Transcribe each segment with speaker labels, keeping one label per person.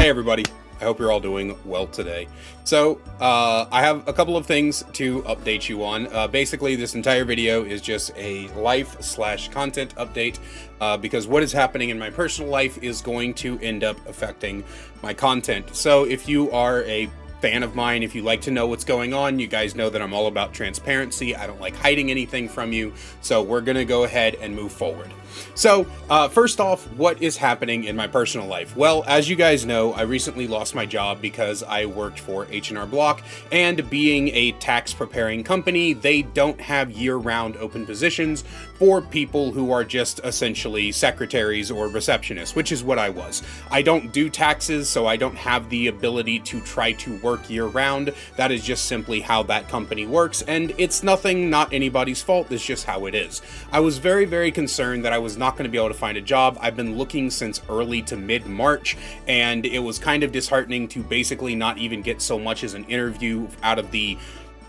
Speaker 1: Hey everybody, I hope you're all doing well today. So, I have a couple of things to update you on. Basically, this entire video is just a life/content update because what is happening in my personal life is going to end up affecting my content. So, if you are a fan of mine, if you like to know what's going on, you guys know that I'm all about transparency. I don't like hiding anything from you. So, we're going to go ahead and move forward. So, first off, what is happening in my personal life? Well, as you guys know, I recently lost my job because I worked for H&R Block, and being a tax preparing company, they don't have year-round open positions for people who are just essentially secretaries or receptionists, which is what I was. I don't do taxes, so I don't have the ability to try to work year-round. That is just simply how that company works, and it's not anybody's fault, it's just how it is. I was very, very concerned that I was not going to be able to find a job. I've been looking since early to mid-March, and it was kind of disheartening to basically not even get so much as an interview out of the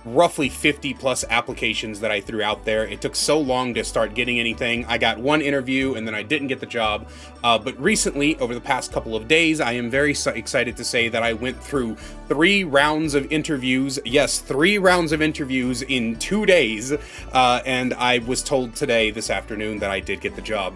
Speaker 1: roughly 50 plus applications that I threw out there. It took so long to start getting anything. I got one interview and then I didn't get the job. But recently, over the past couple of days, I am very excited to say that I went through 3 rounds of interviews. Yes, 3 rounds of interviews in 2 days. And I was told today, this afternoon, that I did get the job.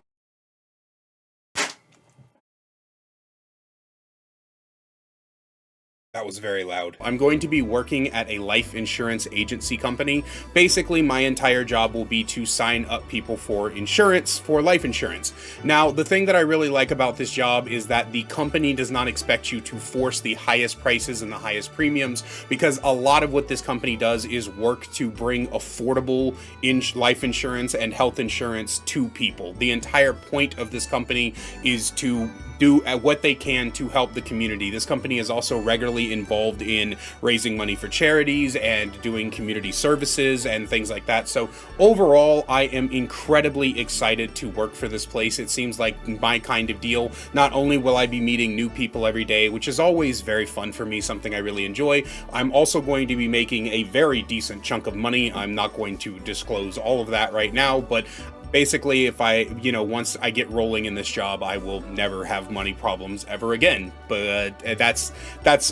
Speaker 1: That was very loud. I'm going to be working at a life insurance agency company. Basically, my entire job will be to sign up people for insurance, for life insurance. Now, the thing that I really like about this job is that the company does not expect you to force the highest prices and the highest premiums, because a lot of what this company does is work to bring affordable life insurance and health insurance to people. The entire point of this company is to do what they can to help the community. This company is also regularly involved in raising money for charities and doing community services and things like that. So overall, I am incredibly excited to work for this place. It seems like my kind of deal. Not only will I be meeting new people every day, which is always very fun for me, something I really enjoy, I'm also going to be making a very decent chunk of money. I'm not going to disclose all of that right now, but basically, if once I get rolling in this job, I will never have money problems ever again. But that's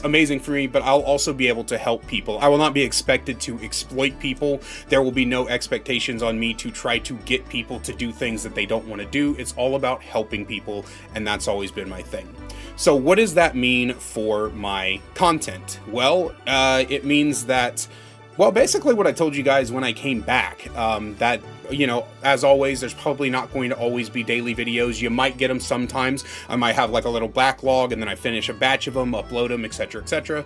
Speaker 1: amazing for me, but I'll also be able to help people. I will not be expected to exploit people. There will be no expectations on me to try to get people to do things that they don't want to do. It's all about helping people, and that's always been my thing. So what does that mean for my content? Well, it means that, well, basically what I told you guys when I came back, that, as always, there's probably not going to always be daily videos. You might get them sometimes. I might have like a little backlog and then I finish a batch of them, upload them, etc., etc.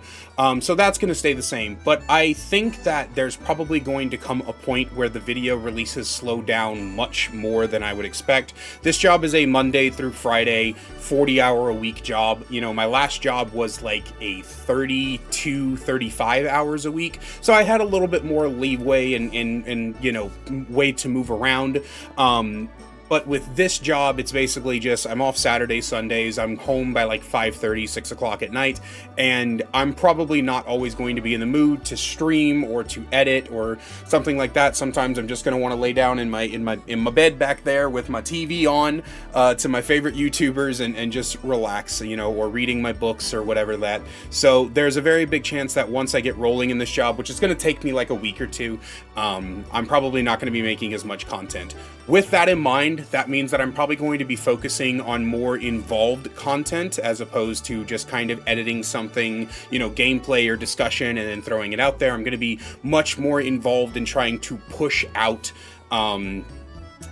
Speaker 1: So that's going to stay the same. But I think that there's probably going to come a point where the video releases slow down much more than I would expect. This job is a Monday through Friday, 40-hour-a-week job. My last job was like a 32, 35 hours a week. So I had a little bit more leeway and way to move around. But with this job, it's basically just, I'm off Saturdays, Sundays, I'm home by like 5:30, 6 o'clock at night, and I'm probably not always going to be in the mood to stream or to edit or something like that. Sometimes I'm just going to want to lay down in my bed back there with my TV on to my favorite YouTubers and just relax, or reading my books or whatever that. So there's a very big chance that once I get rolling in this job, which is going to take me like a week or two, I'm probably not going to be making as much content. With that in mind, that means that I'm probably going to be focusing on more involved content as opposed to just kind of editing something, gameplay or discussion and then throwing it out there. I'm going to be much more involved in trying to push out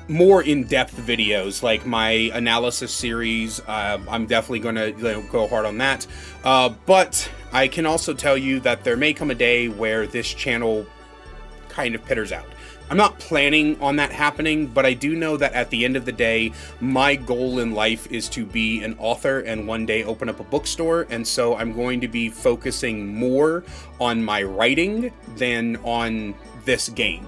Speaker 1: more in-depth videos, like my analysis series. I'm definitely going to go hard on that. But I can also tell you that there may come a day where this channel kind of petters out. I'm not planning on that happening, but I do know that at the end of the day, my goal in life is to be an author and one day open up a bookstore, and so I'm going to be focusing more on my writing than on this game.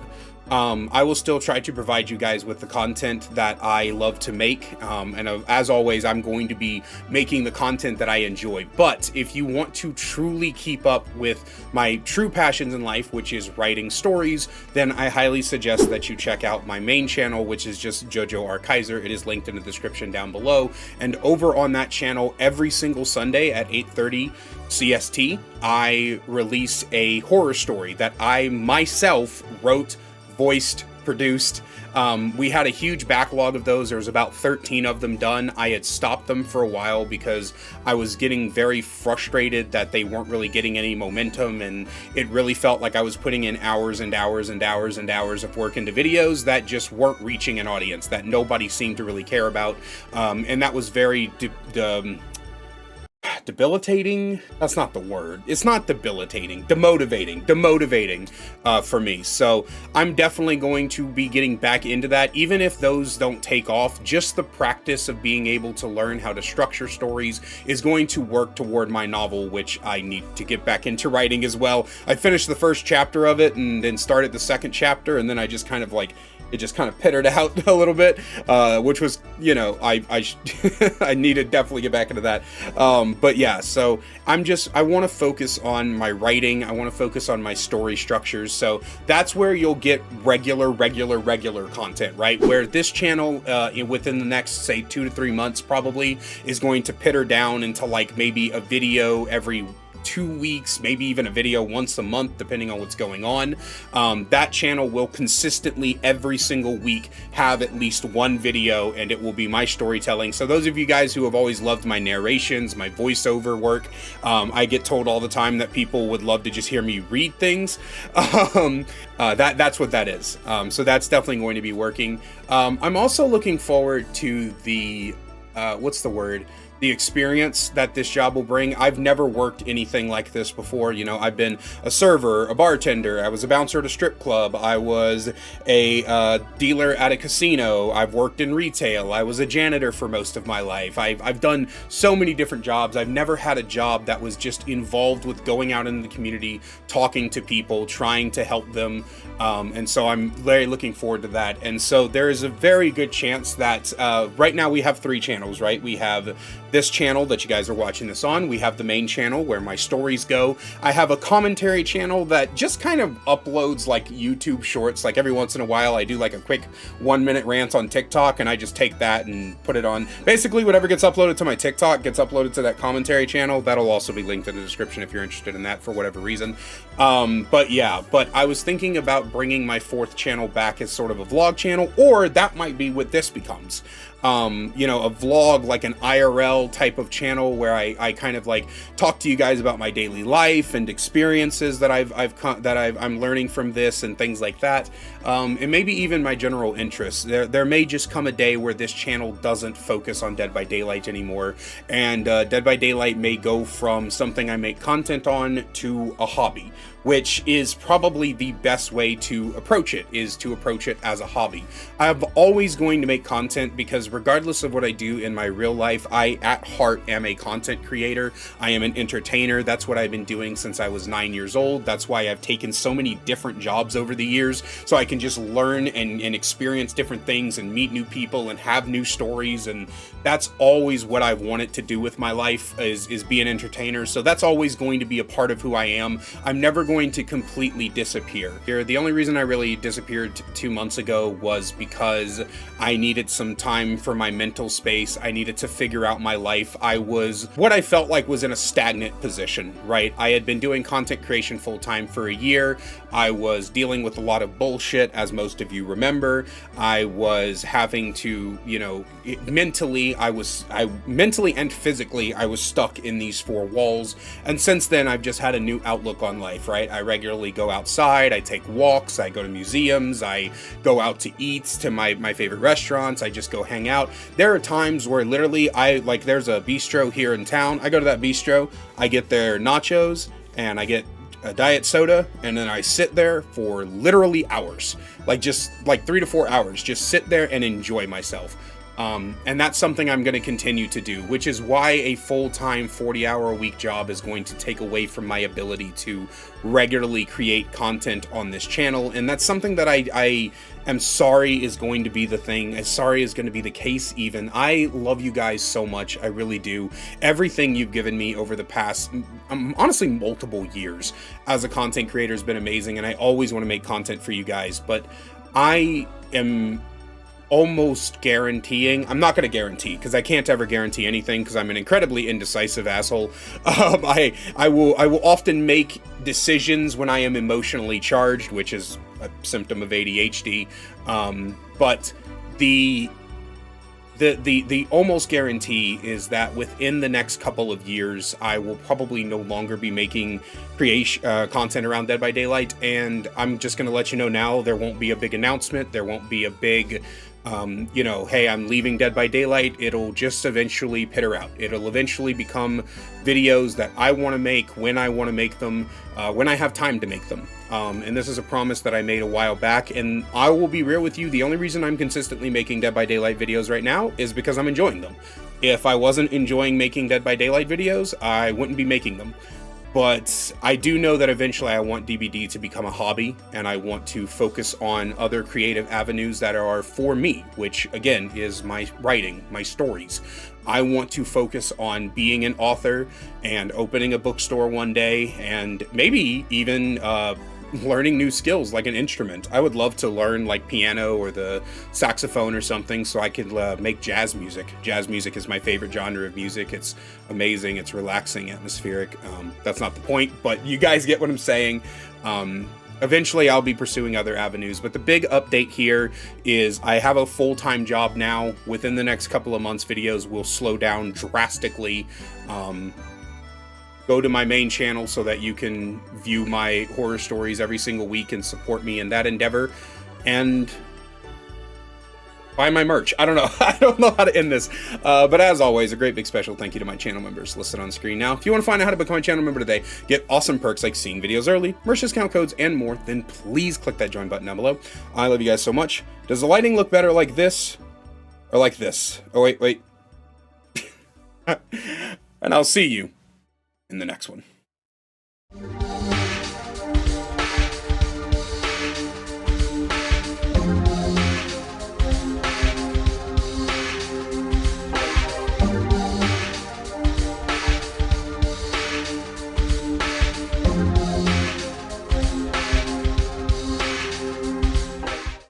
Speaker 1: I will still try to provide you guys with the content that I love to make. As always, I'm going to be making the content that I enjoy. But if you want to truly keep up with my true passions in life, which is writing stories, then I highly suggest that you check out my main channel, which is just Jojo R. Kaiser. It is linked in the description down below. And over on that channel, every single Sunday at 8:30 CST, I release a horror story that I myself wrote, voiced, produced. We had a huge backlog of those. There was about 13 of them done. I had stopped them for a while because I was getting very frustrated that they weren't really getting any momentum, and it really felt like I was putting in hours and hours and hours and hours of work into videos that just weren't reaching an audience, that nobody seemed to really care about. And that was very debilitating. That's not the word. It's not debilitating. Demotivating for me. So I'm definitely going to be getting back into that. Even if those don't take off, just the practice of being able to learn how to structure stories is going to work toward my novel, which I need to get back into writing as well. I finished the first chapter of it and then started the second chapter, and then I just kind of it just kind of pittered out a little bit, which was, I need to definitely get back into that. But yeah, so I want to focus on my writing. I want to focus on my story structures. So that's where you'll get regular content, right? Where this channel, within the next, say, 2 to 3 months, probably is going to pitter down into like maybe a video every 2 weeks, maybe even a video once a month, depending on what's going on. That channel will consistently every single week have at least one video, and it will be my storytelling. So those of you guys who have always loved my narrations, my voiceover work, I get told all the time that people would love to just hear me read things. That's what that is. So that's definitely going to be working. I'm also looking forward to the the experience that this job will bring. I've never worked anything like this before. I've been a server, a bartender, I was a bouncer at a strip club, I was a dealer at a casino, I've worked in retail, I was a janitor for most of my life. I've done so many different jobs. I've never had a job that was just involved with going out in the community, talking to people, trying to help them. And so I'm very looking forward to that. And so there is a very good chance that right now we have 3 channels, right? We have this channel that you guys are watching this on. We have the main channel where my stories go. I have a commentary channel that just kind of uploads like YouTube shorts. Like every once in a while I do like a quick 1-minute rant on TikTok, and I just take that and put it on. Basically whatever gets uploaded to my TikTok gets uploaded to that commentary channel. That'll also be linked in the description if you're interested in that for whatever reason. But I was thinking about bringing my 4th channel back as sort of a vlog channel, or that might be what this becomes. A vlog, like an IRL type of channel where I kind of like talk to you guys about my daily life and experiences that I'm learning from this and things like that. And maybe even my general interests. There may just come a day where this channel doesn't focus on Dead by Daylight anymore, and Dead by Daylight may go from something I make content on to a hobby, which is probably the best way to approach it, is to approach it as a hobby. I'm always going to make content because regardless of what I do in my real life, I at heart am a content creator. I am an entertainer. That's what I've been doing since I was 9 years old. That's why I've taken so many different jobs over the years, so I can just learn and experience different things and meet new people and have new stories. And that's always what I've wanted to do with my life, is be an entertainer. So that's always going to be a part of who I am. I'm never going to completely disappear. The only reason I really disappeared 2 months ago was because I needed some time for my mental space. I needed to figure out my life. I was what I felt like was in a stagnant position, right? I had been doing content creation full time for a year. I was dealing with a lot of bullshit, as most of you remember. I was having to, mentally and physically, I was stuck in these 4 walls. And since then, I've just had a new outlook on life, right? I regularly go outside, I take walks, I go to museums, I go out to eat to my favorite restaurants, I just go hang out. There are times where literally there's a bistro here in town. I go to that bistro, I get their nachos, and I get a diet soda, and then I sit there for literally hours, just 3 to 4 hours, just sit there and enjoy myself. And that's something I'm going to continue to do, which is why a full-time 40-hour-a-week job is going to take away from my ability to regularly create content on this channel. And that's something that I am sorry is going to be the thing. As sorry is going to be the case even. I love you guys so much. I really do. Everything you've given me over the past, honestly, multiple years as a content creator has been amazing. And I always want to make content for you guys. But I am almost guaranteeing, I'm not going to guarantee because I can't ever guarantee anything because I'm an incredibly indecisive asshole. I will often make decisions when I am emotionally charged, which is a symptom of ADHD. But the almost guarantee is that within the next couple of years, I will probably no longer be making content around Dead by Daylight, and I'm just going to let you know now, there won't be a big announcement, there won't be a big, hey, I'm leaving Dead by Daylight. It'll just eventually peter out. It'll eventually become videos that I want to make when I want to make them, when I have time to make them. And this is a promise that I made a while back, and I will be real with you, the only reason I'm consistently making Dead by Daylight videos right now is because I'm enjoying them. If I wasn't enjoying making Dead by Daylight videos, I wouldn't be making them. But I do know that eventually I want DBD to become a hobby, and I want to focus on other creative avenues that are for me, which again is my writing, my stories. I want to focus on being an author and opening a bookstore one day, and maybe even learning new skills like an instrument. I would love to learn like piano or the saxophone or something so I could make jazz music. Jazz music is my favorite genre of music. It's amazing, it's relaxing, atmospheric. That's not the point, but you guys get what I'm saying. Eventually I'll be pursuing other avenues, but the big update here is I have a full-time job now. Within the next couple of months, videos will slow down drastically. Go to my main channel so that you can view my horror stories every single week and support me in that endeavor. And buy my merch. I don't know. I don't know how to end this. But as always, a great big special thank you to my channel members listed on screen now. If you want to find out how to become a channel member today, get awesome perks like seeing videos early, merch discount codes, and more, then please click that join button down below. I love you guys so much. Does the lighting look better like this or like this? Oh, wait. And I'll see you in the next one.